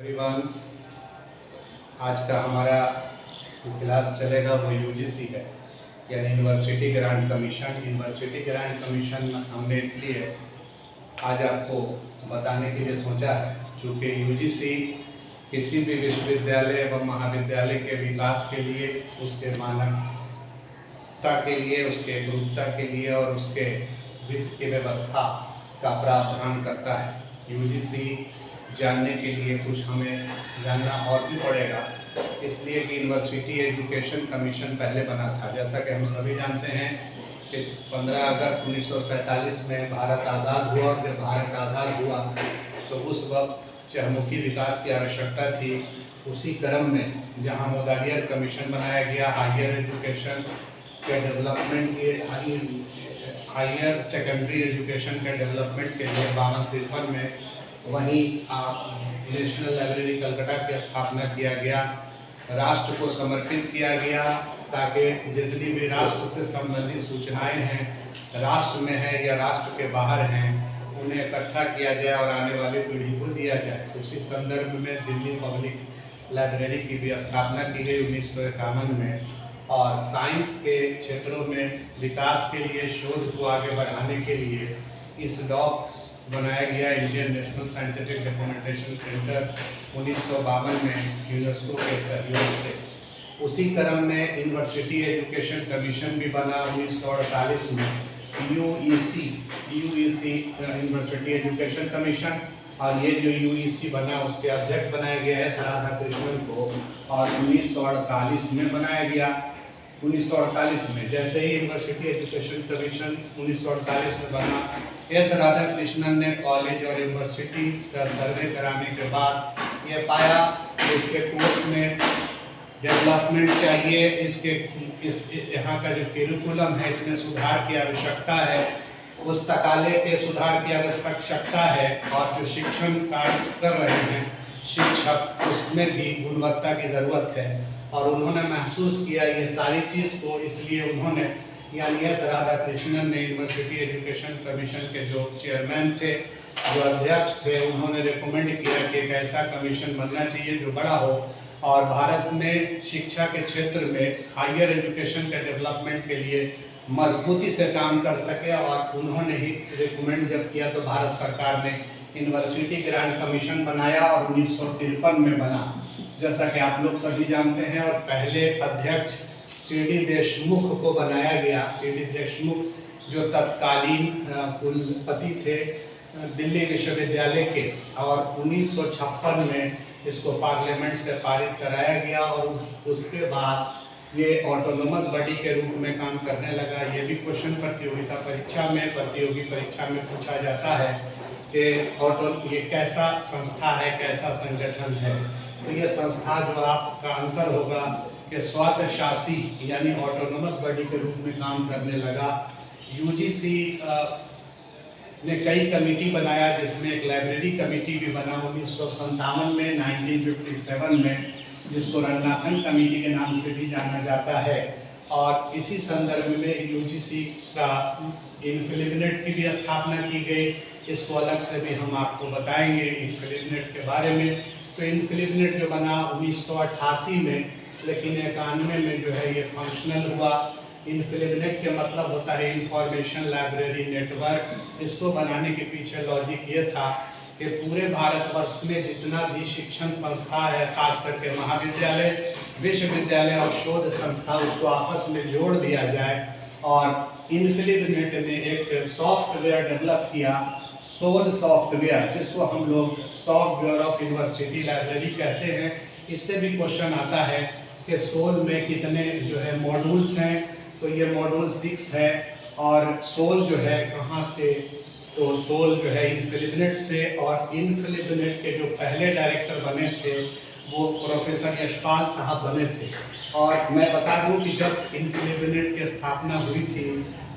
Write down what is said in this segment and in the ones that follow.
Everyone, आज का हमारा जो क्लास चलेगा वो यूजीसी है, यानी university grant commission. University grant commission हमने इसलिए आज आपको बताने के लिए सोचा है क्योंकि यूजीसी किसी भी विश्वविद्यालय एवं महाविद्यालय के विकास के लिए, उसके मानकता के लिए, उसके एकरूपता के लिए और उसके वित्त की व्यवस्था का प्रावधान करता है। यूजीसी जानने के लिए कुछ हमें जानना और भी पड़ेगा, इसलिए कि यूनिवर्सिटी एजुकेशन कमीशन पहले बना था। जैसा कि हम सभी जानते हैं कि 15 अगस्त 1947 में भारत आज़ाद हुआ और जब भारत आज़ाद हुआ तो उस वक्त चहुमुखी विकास की आवश्यकता थी। उसी क्रम में जहां मोदालियर कमीशन बनाया गया हायर एजुकेशन के डेवलपमेंट के, हायर सेकेंडरी एजुकेशन के डेवलपमेंट के लिए 52-53 में, वहीं नेशनल लाइब्रेरी कलकत्ता की स्थापना किया गया। राष्ट्र को समर्पित किया गया ताकि जितनी भी राष्ट्र से संबंधित सूचनाएं हैं, राष्ट्र में है या राष्ट्र के बाहर हैं, उन्हें इकट्ठा किया जाए और आने वाली पीढ़ी को दिया जाए। उसी संदर्भ में दिल्ली पब्लिक लाइब्रेरी की भी स्थापना की गई 1951 में। और साइंस के क्षेत्रों में विकास के लिए, शोध को आगे बढ़ाने के लिए इस डॉक बनाया गया, Indian national scientific documentation centre 1952 में यूनेस्को के सहयोग से। उसी क्रम में यूनिवर्सिटी एजुकेशन कमीशन भी बना 1948 में, यूईसी यूनिवर्सिटी एजुकेशन कमीशन। और ये जो यूईसी बना उसके अध्यक्ष बनाया गया है राधाकृष्णन को, और 1948 में बनाया गया। 1948 में जैसे ही यूनिवर्सिटी एजुकेशन कमीशन 1948 में बना, एस राधाकृष्णन ने कॉलेज और यूनिवर्सिटी का सर्वे कराने के बाद ये पाया कि इसके कोर्स में डेवलपमेंट चाहिए, यहाँ का जो करिकुलम है इसमें सुधार की आवश्यकता है, पुस्तकालय के सुधार की आवश्यकता है, और जो शिक्षण कार्य कर रहे हैं शिक्षक उसमें भी गुणवत्ता की ज़रूरत है। और उन्होंने महसूस किया ये सारी चीज़ को, इसलिए उन्होंने, यानी एस राधाकृष्णन ने यूनिवर्सिटी एजुकेशन कमीशन के जो चेयरमैन थे, जो अध्यक्ष थे, उन्होंने रिकमेंड किया कि एक ऐसा कमीशन बनना चाहिए जो बड़ा हो और भारत में शिक्षा के क्षेत्र में हायर एजुकेशन के डेवलपमेंट के लिए मजबूती से काम कर सके। और उन्होंने ही रिकमेंड जब किया तो भारत सरकार ने यूनिवर्सिटी ग्रांट कमीशन बनाया और 1953 में बना, जैसा कि आप लोग सभी जानते हैं। और पहले अध्यक्ष सी.डी. देशमुख को बनाया गया। सी.डी. देशमुख जो तत्कालीन कुलपति थे दिल्ली विश्वविद्यालय के, और 1956 में इसको पार्लियामेंट से पारित कराया गया और उसके बाद ये ऑटोनोमस बॉडी के रूप में काम करने लगा। ये भी क्वेश्चन प्रतियोगी परीक्षा में पूछा जाता है कि ये कैसा संस्था है, कैसा संगठन है। तो ये संस्था जो आपका आंसर होगा कि स्वायत्तशासी यानी ऑटोनोमस बॉडी के रूप में काम करने लगा। यूजीसी ने कई कमेटी बनाया, जिसमें एक लाइब्रेरी कमेटी भी बना 1957 में, 1957 में, जिसको रंगनाथन कमेटी के नाम से भी जाना जाता है। और इसी संदर्भ में यूजीसी का इनफिलिमिनेट की भी स्थापना की गई। इसको अलग से भी हम आपको बताएंगे इनफिलिमिनेट के बारे में। तो इनफिलिमिनेट जो बना 1988 में, लेकिन 91 में जो है ये फंक्शनल हुआ। इनफिलिमिनेट के मतलब होता है इंफॉर्मेशन लाइब्रेरी नेटवर्क। इसको बनाने के पीछे लॉजिक ये था कि पूरे भारतवर्ष में जितना भी शिक्षण संस्था है, खास करके महाविद्यालय, विश्वविद्यालय और शोध संस्था, उसको आपस में जोड़ दिया जाए। और इनफिलिमिनेट ने एक सॉफ्टवेयर डेवलप किया, सोल सॉफ्टवेयर, जिसको हम लोग सॉफ्टवेयर ऑफ यूनिवर्सिटी लाइब्रेरी कहते हैं। इससे भी क्वेश्चन आता है कि सोल में कितने जो है मॉड्यूल्स हैं, तो ये मॉड्यूल 6 है। और सोल जो है कहाँ से, तो सोल जो है इनफिलिमिनेट से। और इनफिलिमिनेट के जो पहले डायरेक्टर बने थे वो प्रोफेसर यशपाल साहब बने थे। और मैं बता दूं कि जब इनफिलिमिनेट की स्थापना हुई थी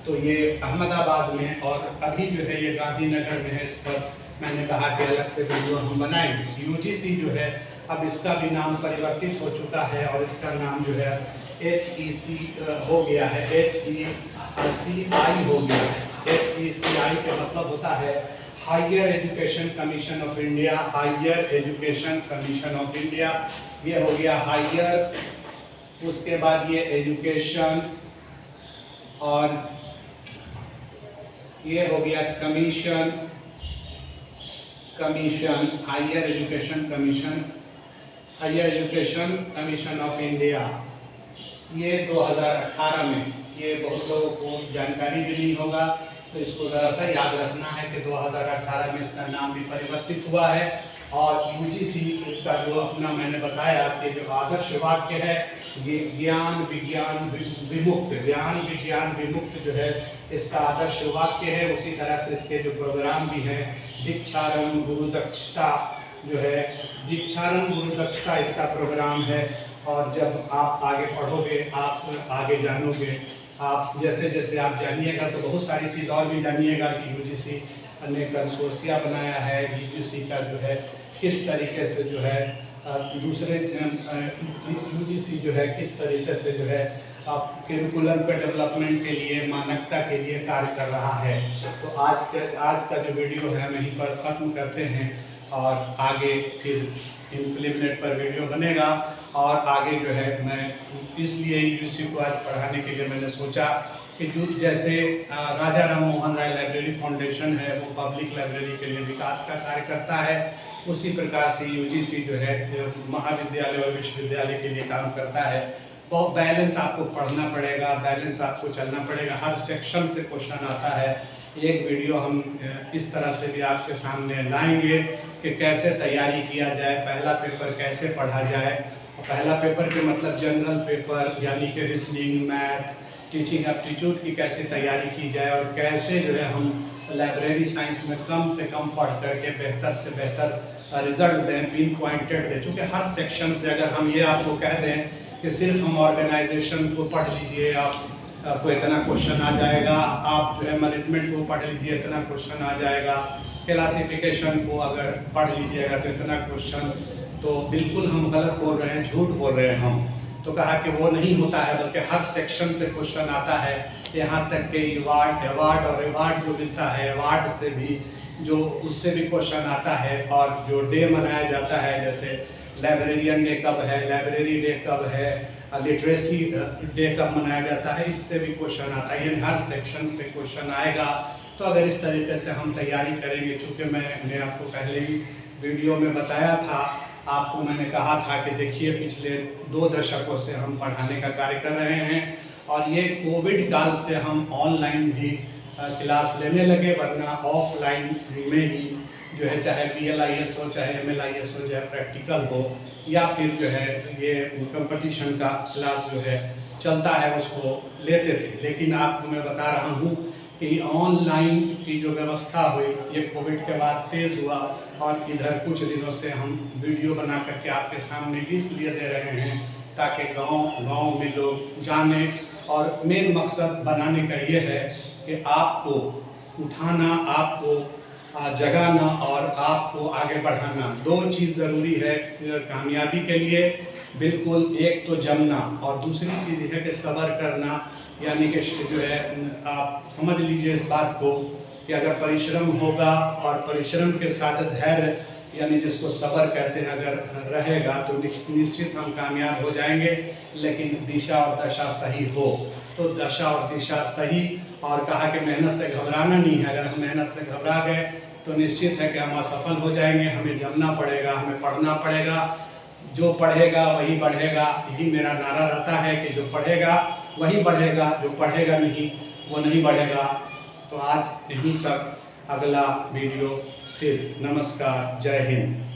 तो ये अहमदाबाद में, और अभी जो है ये गांधीनगर में है। इस पर मैंने कहा कि अलग से वीडियो हम बनाएंगे। यूजीसी जो है अब इसका भी नाम परिवर्तित हो चुका है और इसका नाम जो है HEC हो गया है, HECI हो गया है। HECI का मतलब होता है higher education commission of India, higher education commission of India, ये हो गया हायर। उसके बाद ये एजुकेशन और ये हो गया commission, higher education commission, higher education commission of India. ये 2018 में, ये बहुत लोगों को जानकारी भी नहीं होगा, तो इसको ज़रा सा याद रखना है कि 2018 में इसका नाम भी परिवर्तित हुआ है। और यूजीसी का जो अपना मैंने बताया कि जो आदर्श वाक्य है ये ज्ञान विज्ञान विमुक्त, ज्ञान विज्ञान विमुक्त जो है इसका आदर्श वाक्य है। उसी तरह से इसके जो प्रोग्राम भी हैं, दीक्षारंभ गुरुदक्षता जो है, दीक्षारंभ गुरुदक्षता इसका प्रोग्राम है। और जब आप आगे पढ़ोगे, आप आगे जानोगे, आप जैसे जैसे आप जानिएगा तो बहुत सारी चीज़ और भी जानिएगा कि यूजीसी ने कंसोर्सिया बनाया है, यूजीसी का जो है किस तरीके से जो है दूसरे यूजीसी जो है किस तरीके से जो है आप करिकुलम के डेवलपमेंट के लिए, मानकता के लिए कार्य कर रहा है। तो आज का जो वीडियो है हम यहीं पर ख़त्म करते हैं और आगे फिर इनफिल्मनेट पर वीडियो बनेगा। और आगे जो है मैं इसलिए यूजीसी को आज पढ़ाने के लिए मैंने सोचा कि जैसे राजा राम मोहन राय लाइब्रेरी फाउंडेशन है वो पब्लिक लाइब्रेरी के लिए विकास का कार्य करता है, उसी प्रकार से यूजीसी जो है महाविद्यालय और विश्वविद्यालय के लिए काम करता है। बहुत बैलेंस आपको पढ़ना पड़ेगा, बैलेंस आपको चलना पड़ेगा, हर सेक्शन से क्वेश्चन आता है। एक वीडियो हम इस तरह से भी आपके सामने लाएंगे कि कैसे तैयारी किया जाए, पहला पेपर कैसे पढ़ा जाए। पहला पेपर के मतलब जनरल पेपर यानी कि रीजनिंग, मैथ, टीचिंग एप्टीट्यूड की कैसे तैयारी की जाए और कैसे जो है हम लाइब्रेरी साइंस में कम से कम पढ़ करके बेहतर से बेहतर रिजल्ट दें, पिन पॉइंटेड दें। चूँकि हर सेक्शन से अगर हम ये आपको कह दें कि सिर्फ हम ऑर्गेनाइजेशन को पढ़ लीजिए, आपको इतना क्वेश्चन आ जाएगा, आप जो है मैनेजमेंट को पढ़ लीजिए इतना क्वेश्चन आ जाएगा, क्लासिफिकेशन को अगर पढ़ लीजिएगा तो इतना क्वेश्चन, तो बिल्कुल हम गलत बोल रहे हैं, झूठ बोल रहे हैं हम। तो कहा कि वो नहीं होता है, बल्कि हर सेक्शन से क्वेश्चन आता है। यहाँ तक कि अवार्ड और रिवार्ड जो मिलता है, अवार्ड से भी जो उससे भी क्वेश्चन आता है। और जो डे मनाया जाता है, जैसे लाइब्रेरियन डे कब है, लाइब्रेरी डे कब है, लिटरेसी डे कब मनाया जाता है, इससे भी क्वेश्चन आता है। यानी हर सेक्शन से क्वेश्चन आएगा। तो अगर इस तरीके से हम तैयारी करेंगे, चूँकि मैंने आपको पहले ही वीडियो में बताया था, आपको मैंने कहा था कि देखिए पिछले 2 दशकों से हम पढ़ाने का कार्य कर रहे हैं और ये कोविड काल से हम ऑनलाइन भी क्लास लेने लगे, वरना ऑफलाइन में ही जो है चाहे BLIS हो, चाहे MLIS हो, चाहे प्रैक्टिकल हो या फिर जो है ये कंपटीशन का क्लास जो है चलता है उसको लेते थे। लेकिन आपको मैं बता रहा हूँ कि ऑनलाइन की जो व्यवस्था हुई ये कोविड के बाद तेज़ हुआ और इधर कुछ दिनों से हम वीडियो बना करके आपके सामने इसलिए दे रहे हैं ताकि गांव में लोग जाने। और मेन मकसद बनाने का ये है कि आपको उठाना, आपको जगाना और आपको आगे बढ़ाना। 2 चीज़ ज़रूरी है कामयाबी के लिए, बिल्कुल। एक तो जमना और दूसरी चीज़ है कि सब्र करना। यानी कि जो है आप समझ लीजिए इस बात को कि अगर परिश्रम होगा और परिश्रम के साथ धैर्य यानी जिसको सब्र कहते हैं अगर रहेगा तो निश्चित हम कामयाब हो जाएंगे। लेकिन दिशा और दशा सही हो तो दशा और दिशा सही। और कहा कि मेहनत से घबराना नहीं है, अगर हम मेहनत से घबरा गए तो निश्चित है कि हम असफल हो जाएंगे। हमें जमना पड़ेगा, हमें पढ़ना पड़ेगा। जो पढ़ेगा वही बढ़ेगा, यही मेरा नारा रहता है कि जो पढ़ेगा वही बढ़ेगा, जो पढ़ेगा नहीं वो नहीं बढ़ेगा। तो आज यहीं तक, अगला वीडियो फिर। नमस्कार, जय हिंद।